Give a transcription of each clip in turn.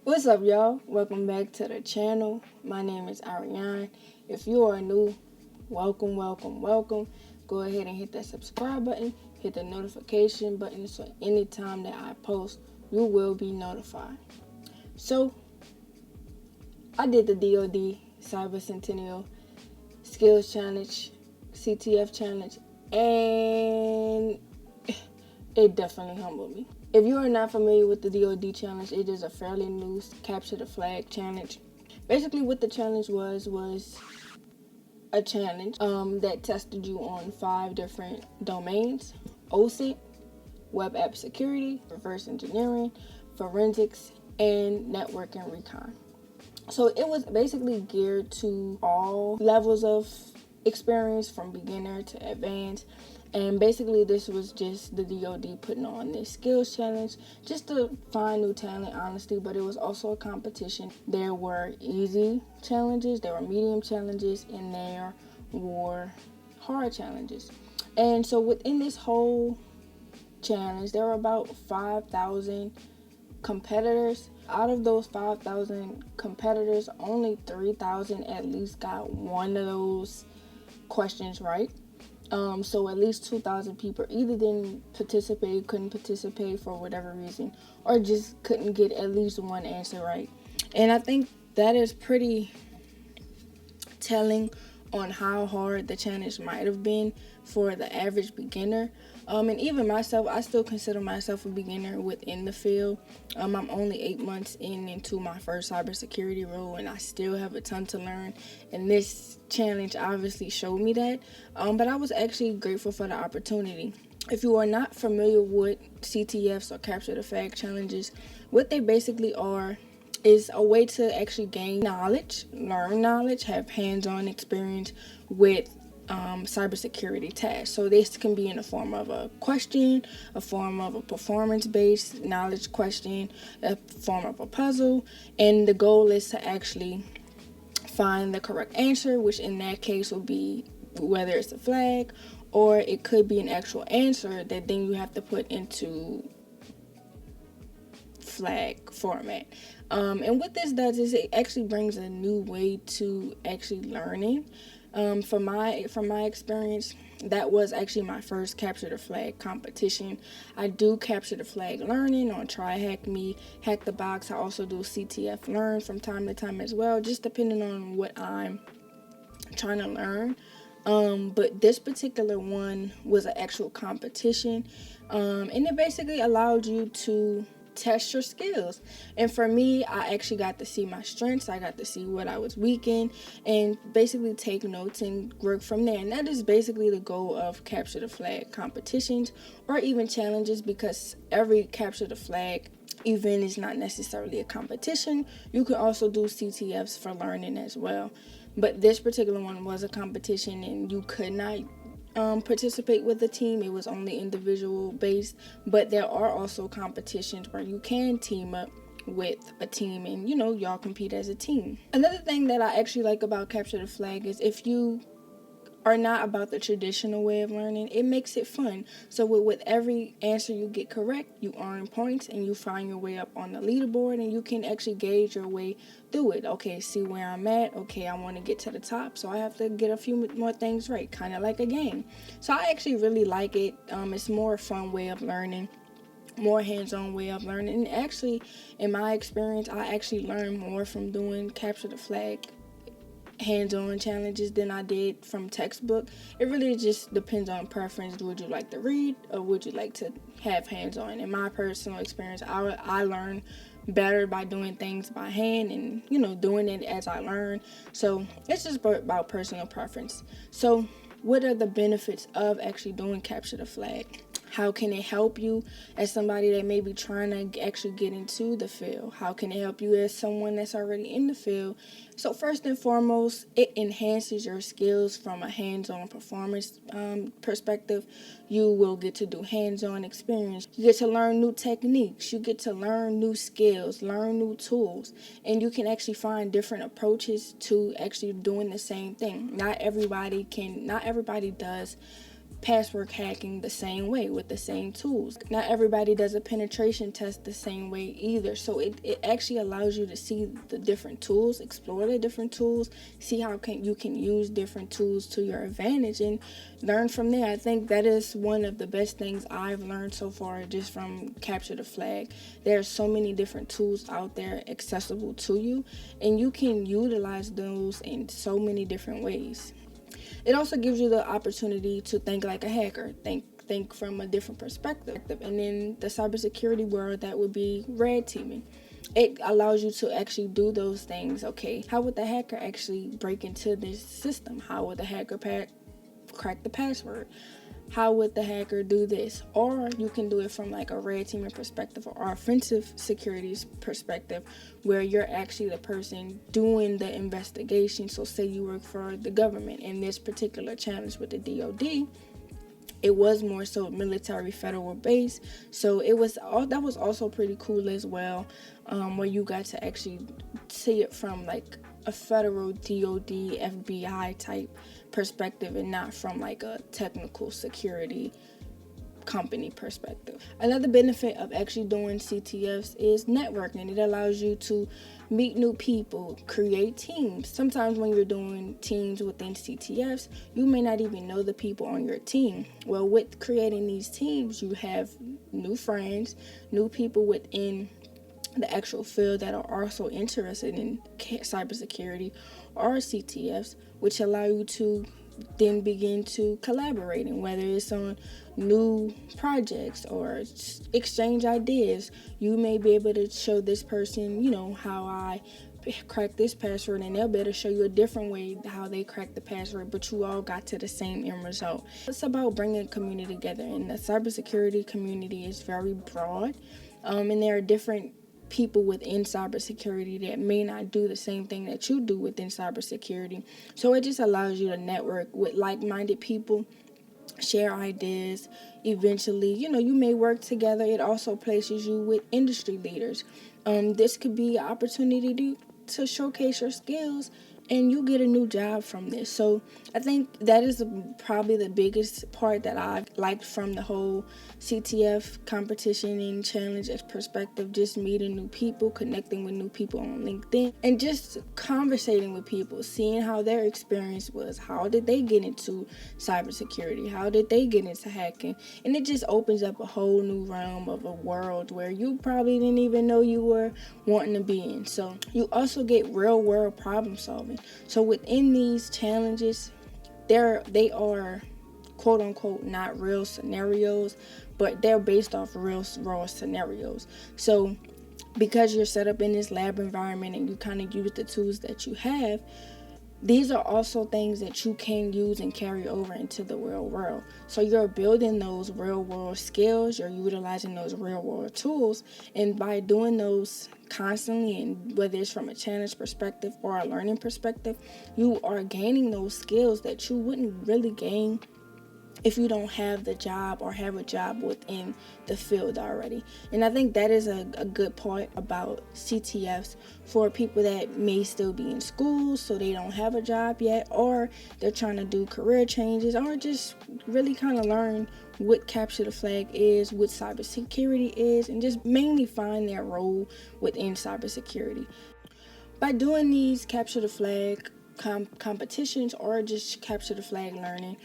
What's up, y'all? Welcome back to the channel. My name is Ariane. If you are new, welcome. Go ahead and hit that subscribe button, hit the notification button so anytime that I post, you will be notified. So, I did the DoD Cyber Sentinel Skills Challenge, CTF Challenge, and it definitely humbled me. If you are not familiar with the DoD challenge, it is a fairly new capture the flag challenge. Basically, what the challenge was a challenge that tested you on 5 different domains: OSINT, web app security, reverse engineering, forensics, and network and recon. So it was basically geared to all levels of experience, from beginner to advanced. And basically this was just the DoD putting on this skills challenge just to find new talent, honestly. But it was also a competition. There were easy challenges, there were medium challenges, and there were hard challenges. And so within this whole challenge, there were about 5,000 competitors. Out of those 5,000 competitors, only 3,000 at least got one of those questions right. So at least 2,000 people either didn't participate, couldn't participate for whatever reason, or just couldn't get at least one answer right. And I think that is pretty telling on how hard the challenge might have been for the average beginner. And even myself, I still consider myself a beginner within the field. I'm only 8 months into my first cybersecurity role, and I still have a ton to learn. And this challenge obviously showed me that. But I was actually grateful for the opportunity. If you are not familiar with CTFs or capture the flag challenges, what they basically are is a way to actually gain knowledge, learn knowledge, have hands-on experience with cybersecurity tasks. So this can be in the form of a question, a form of a performance-based knowledge question, a form of a puzzle, and the goal is to actually find the correct answer, which in that case will be whether it's a flag or it could be an actual answer that then you have to put into flag format. And what this does is it actually brings a new way to actually learning. From my experience, that was actually my first capture the flag competition. I do capture the flag learning on TryHackMe, Hack the Box. I also do CTF Learn from time to time as well, just depending on what I'm trying to learn. But this particular one was an actual competition, and it basically allowed you to test your skills. And for me, I actually got to see my strengths. I got to see what I was weak in and basically take notes and work from there. And that is basically the goal of capture the flag competitions or even challenges, because every capture the flag event is not necessarily a competition. You could also do CTFs for learning as well. But this particular one was a competition, and you could not participate with a team. It was only individual based, but there are also competitions where you can team up with a team and y'all compete as a team. Another thing that I actually like about capture the flag is if you are not about the traditional way of learning, it makes it fun. So with every answer you get correct, you earn points and you find your way up on the leaderboard, and you can actually gauge your way through it. Okay, see where I'm at. Okay, I want to get to the top, so I have to get a few more things right, kind of like a game. So I actually really like it. It's more fun way of learning, more hands-on way of learning. And actually, in my experience, I actually learned more from doing capture the flag hands-on challenges than I did from textbook. It really just depends on preference. Would you like to read or would you like to have hands-on? In my personal experience, I learn better by doing things by hand and doing it as I learn. So it's just about personal preference. So what are the benefits of actually doing capture the flag? How can it help you as somebody that may be trying to actually get into the field? How can it help you as someone that's already in the field? So first and foremost, it enhances your skills from a hands-on performance perspective. You will get to do hands-on experience. You get to learn new techniques. You get to learn new skills, learn new tools, and you can actually find different approaches to actually doing the same thing. Not everybody does password hacking the same way with the same tools. Not everybody does a penetration test the same way either. So it actually allows you to see the different tools, explore the different tools, see how you can use different tools to your advantage and learn from there. I think that is one of the best things I've learned so far just from Capture the Flag. There are so many different tools out there accessible to you, and you can utilize those in so many different ways. It also gives you the opportunity to think like a hacker, think from a different perspective. And in the cybersecurity world, that would be red teaming. It allows you to actually do those things. Okay, how would the hacker actually break into this system? How would the hacker crack the password? How would the hacker do this? Or you can do it from like a red teaming perspective or offensive securities perspective, where you're actually the person doing the investigation. So say you work for the government. In this particular challenge with the DoD, it was more so military federal base. So that was also pretty cool as well, where you got to actually see it from like a federal DoD FBI type perspective and not from like a technical security company perspective. Another benefit of actually doing CTFs is networking. It allows you to meet new people, create teams. Sometimes when you're doing teams within CTFs, you may not even know the people on your team. Well, with creating these teams, you have new friends, new people within the actual field that are also interested in cybersecurity or CTFs, which allow you to then begin to collaborating, whether it's on new projects or exchange ideas. You may be able to show this person, how I crack this password, and they'll be able to show you a different way how they crack the password, but you all got to the same end result. It's about bringing a community together, and the cybersecurity community is very broad, and there are different people within cybersecurity that may not do the same thing that you do within cybersecurity. So it just allows you to network with like-minded people, share ideas. Eventually, you may work together. It also places you with industry leaders. This could be an opportunity to showcase your skills, and you get a new job from this. So I think that is probably the biggest part that I've liked from the whole CTF competition and challenge perspective, just meeting new people, connecting with new people on LinkedIn, and just conversating with people, seeing how their experience was. How did they get into cybersecurity? How did they get into hacking? And it just opens up a whole new realm of a world where you probably didn't even know you were wanting to be in. So you also get real world problem solving. So within these challenges, they are quote unquote not real scenarios, but they're based off real raw scenarios. So because you're set up in this lab environment and you kind of use the tools that you have, these are also things that you can use and carry over into the real world. So you're building those real world skills, you're utilizing those real world tools, and by doing those constantly, and whether it's from a challenge perspective or a learning perspective, you are gaining those skills that you wouldn't really gain if you don't have the job or have a job within the field already. And I think that is a good part about CTFs for people that may still be in school, so they don't have a job yet, or they're trying to do career changes, or just really kind of learn what Capture the Flag is, what cybersecurity is, and just mainly find their role within cybersecurity. By doing these Capture the Flag competitions or just Capture the Flag learning,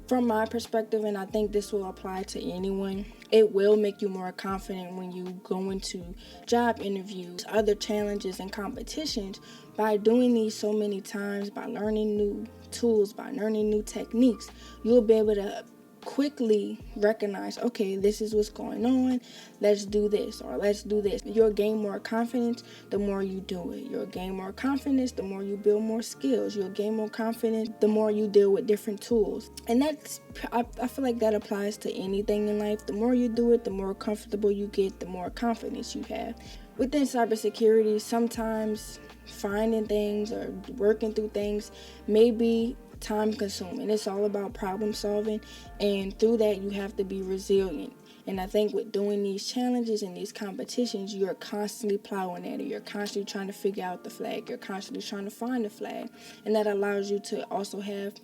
from my perspective, and I think this will apply to anyone, it will make you more confident when you go into job interviews, other challenges and competitions. By doing these so many times, by learning new tools, by learning new techniques, you'll be able to quickly recognize, okay, this is what's going on, let's do this, or let's do this. You'll gain more confidence the more you do it. You'll gain more confidence the more you build more skills. You'll gain more confidence the more you deal with different tools. And I feel like that applies to anything in life. The more you do it, the more comfortable you get, the more confidence you have. Within cybersecurity, sometimes finding things or working through things may be time consuming. It's all about problem solving, and through that you have to be resilient. And I think with doing these challenges and these competitions, you're constantly plowing at it. You're constantly trying to figure out the flag. You're constantly trying to find the flag. And that allows you to also have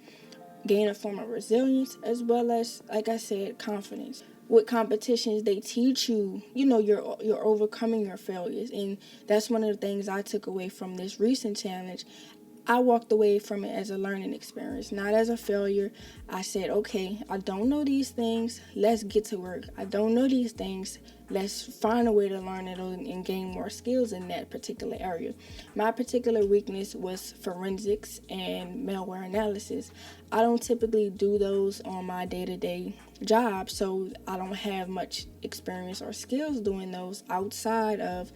gain a form of resilience, as well as, like I said, confidence. With competitions, they teach you, you're overcoming your failures, and that's one of the things I took away from this recent challenge. I walked away from it as a learning experience, not as a failure. I said, okay, I don't know these things. Let's get to work. I don't know these things. Let's find a way to learn it and gain more skills in that particular area. My particular weakness was forensics and malware analysis. I don't typically do those on my day-to-day job, so I don't have much experience or skills doing those outside of,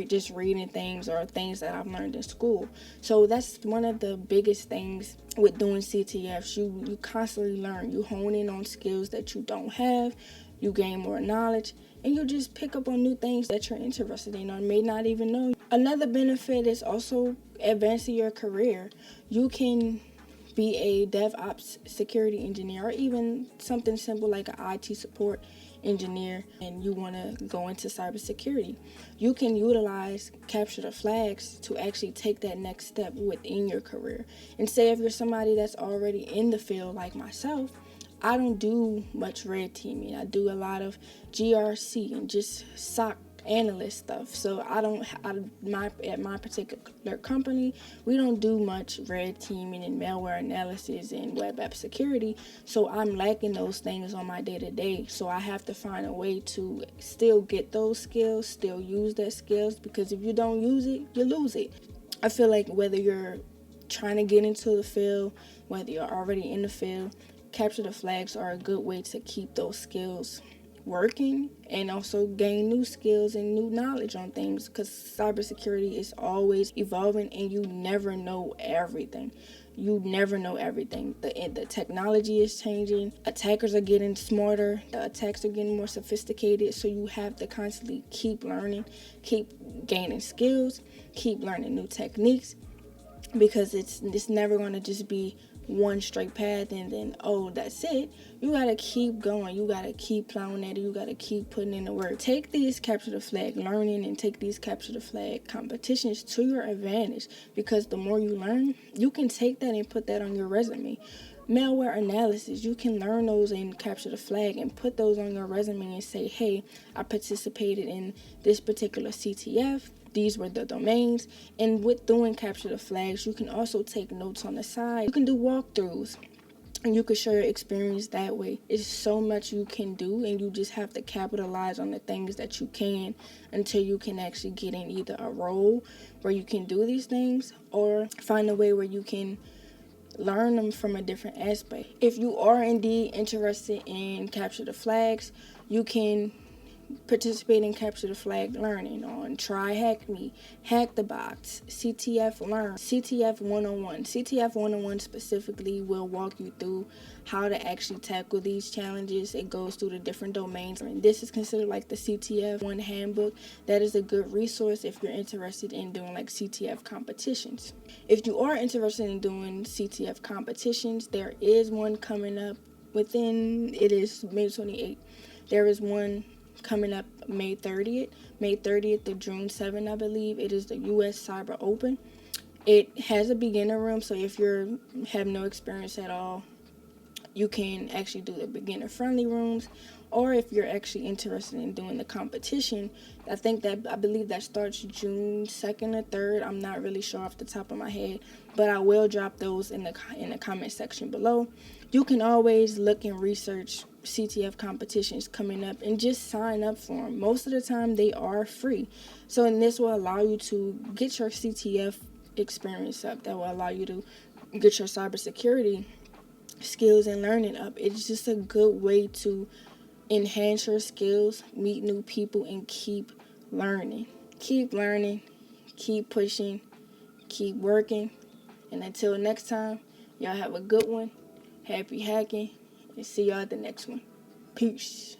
just reading things or things that I've learned in school. So that's one of the biggest things with doing CTFs. You constantly learn. You hone in on skills that you don't have. You gain more knowledge, and you just pick up on new things that you're interested in or may not even know. Another benefit is also advancing your career. You can be a DevOps security engineer, or even something simple like an IT support engineer, and you want to go into cybersecurity. You can utilize capture the flags to actually take that next step within your career. And say if you're somebody that's already in the field like myself, I don't do much red teaming. I do a lot of GRC and just SOC analyst stuff. So at my particular company, we don't do much red teaming and malware analysis and web app security. So I'm lacking those things on my day-to-day. So I have to find a way to still get those skills, still use that skills, because if you don't use it, you lose it. I feel like whether you're trying to get into the field, whether you're already in the field, capture the flags are a good way to keep those skills working and also gain new skills and new knowledge on things, because cybersecurity is always evolving and you never know everything. The technology is changing. Attackers are getting smarter. The attacks are getting more sophisticated. So you have to constantly keep learning, keep gaining skills, keep learning new techniques, because it's never going to just be one straight path and then, that's it. You got to keep going. You got to keep plowing at it. You got to keep putting in the work. Take these capture the flag learning and take these capture the flag competitions to your advantage, because the more you learn, you can take that and put that on your resume. Malware analysis, you can learn those and capture the flag and put those on your resume and say, hey, I participated in this particular CTF. These were the domains. And with doing capture the flags, you can also take notes on the side. You can do walkthroughs and you can share your experience that way. It's so much you can do, and you just have to capitalize on the things that you can until you can actually get in either a role where you can do these things or find a way where you can learn them from a different aspect. If you are indeed interested in capture the flags, you can participate in capture the flag learning on TryHackMe, Hack the Box, CTF Learn, CTF 101. CTF 101 specifically will walk you through how to actually tackle these challenges. It goes through the different domains. And this is considered like the CTF 1 handbook. That is a good resource if you're interested in doing like CTF competitions. If you are interested in doing CTF competitions, there is one coming up it is May 28th. There is one coming up May 30th to June 7th, I believe. It is the U.S. Cyber Open. It has a beginner room, so if you have no experience at all, you can actually do the beginner-friendly rooms. Or if you're actually interested in doing the competition, I believe that starts June 2nd or 3rd. I'm not really sure off the top of my head, but I will drop those in the comment section below. You can always look and research CTF competitions coming up and just sign up for them. Most of the time they are free. And this will allow you to get your CTF experience up. That will allow you to get your cybersecurity skills and learning up. It's just a good way to enhance your skills, meet new people, and keep learning. Keep learning, keep pushing, keep working. And until next time, y'all have a good one. Happy hacking, and see y'all at the next one. Peace.